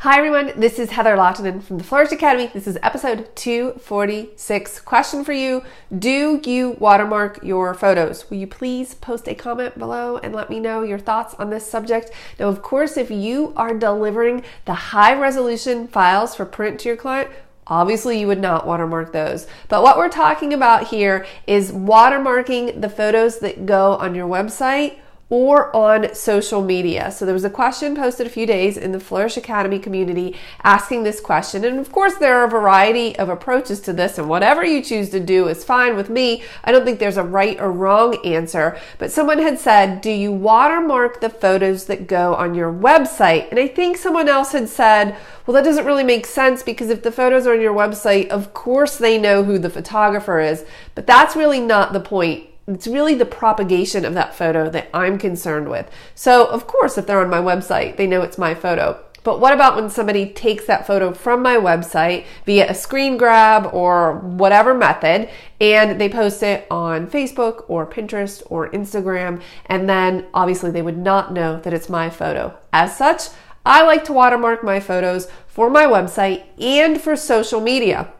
Hi everyone, this is Heather Lottanen from the Flourish.Academy. This is episode 246. Question for you: do you watermark your photos? Will you please post a comment below and let me know your thoughts on this subject? Now, of course, if you are delivering the high resolution files for print to your client, obviously you would not watermark those. But what we're talking about here is watermarking the photos that go on your website or on social media. So there was a question posted a few days in the Flourish Academy community asking this question. And of course, there are a variety of approaches to this, and whatever you choose to do is fine with me. I don't think there's a right or wrong answer. But someone had said, do you watermark the photos that go on your website? And I think someone else had said, well, that doesn't really make sense, because if the photos are on your website, of course they know who the photographer is. But that's really not the point. It's really the propagation of that photo that I'm concerned with. So of course, if they're on my website, they know it's my photo. But what about when somebody takes that photo from my website via a screen grab or whatever method, and they post it on Facebook or Pinterest or Instagram, and then obviously they would not know that it's my photo. As such, I like to watermark my photos for my website and for social media.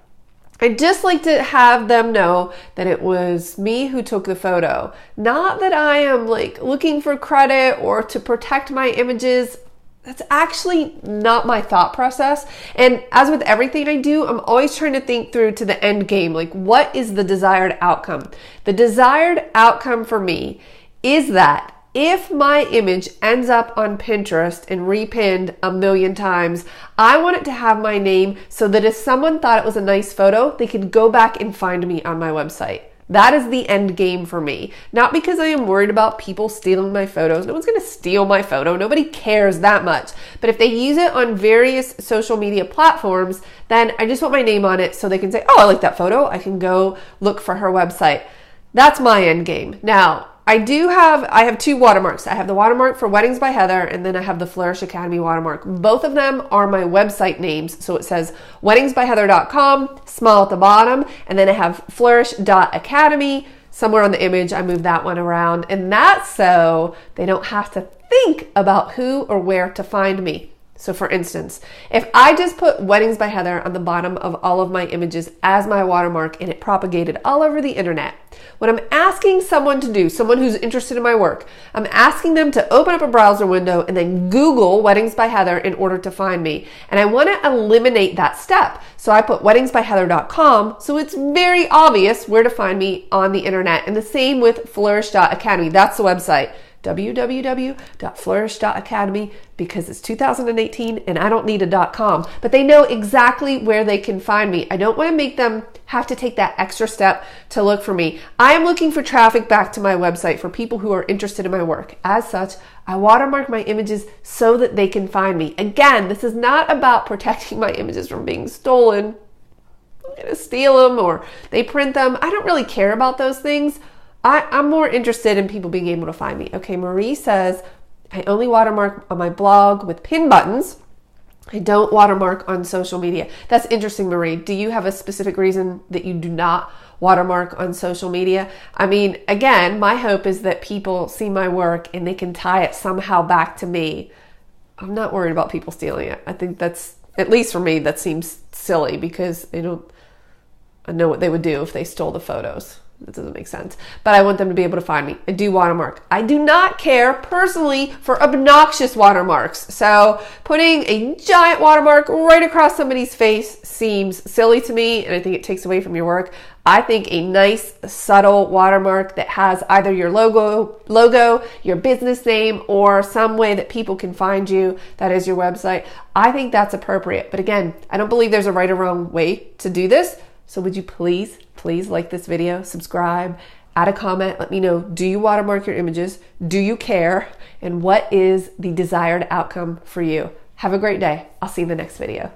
I'd just like to have them know that it was me who took the photo. Not that I am looking for credit or to protect my images. That's actually not my thought process. And as with everything I do, I'm always trying to think through to the end game. What is the desired outcome? The desired outcome for me is that if my image ends up on Pinterest and repinned 1,000,000 times, I want it to have my name so that if someone thought it was a nice photo, they could go back and find me on my website. That is the end game for me. Not because I am worried about people stealing my photos. No one's going to steal my photo. Nobody cares that much. But if they use it on various social media platforms, then I just want my name on it so they can say, oh, I like that photo. I can go look for her website. That's my end game. Now, I have two watermarks. I have the watermark for Weddings by Heather, and then I have the Flourish Academy watermark. Both of them are my website names. So it says weddingsbyheather.com, small at the bottom, and then I have Flourish.Academy. Somewhere on the image, I moved that one around, and that's so they don't have to think about who or where to find me. So for instance, if I just put Weddings by Heather on the bottom of all of my images as my watermark and it propagated all over the internet, what I'm asking someone to do, someone who's interested in my work, I'm asking them to open up a browser window and then Google Weddings by Heather in order to find me. And I want to eliminate that step. So I put weddingsbyheather.com, so it's very obvious where to find me on the internet. And the same with Flourish.Academy. That's the website. www.flourish.academy, because it's 2018 and I don't need a .com, but they know exactly where they can find me. I don't want to make them have to take that extra step to look for me. I am looking for traffic back to my website for people who are interested in my work. As such, I watermark my images so that they can find me. Again, this is not about protecting my images from being stolen. I'm going to steal them or they print them. I don't really care about those things. I'm more interested in people being able to find me. Okay, Marie says, I only watermark on my blog with pin buttons. I don't watermark on social media. That's interesting, Marie. Do you have a specific reason that you do not watermark on social media? I mean, again, my hope is that people see my work and they can tie it somehow back to me. I'm not worried about people stealing it. I think that's, at least for me, that seems silly, because I know what they would do if they stole the photos. That doesn't make sense. But I want them to be able to find me. I do watermark. I do not care personally for obnoxious watermarks. So putting a giant watermark right across somebody's face seems silly to me, and I think it takes away from your work. I think a nice, subtle watermark that has either your logo, your business name, or some way that people can find you, that is your website, I think that's appropriate. But again, I don't believe there's a right or wrong way to do this. So would you please like this video, subscribe, add a comment, let me know, do you watermark your images? Do you care? And what is the desired outcome for you? Have a great day. I'll see you in the next video.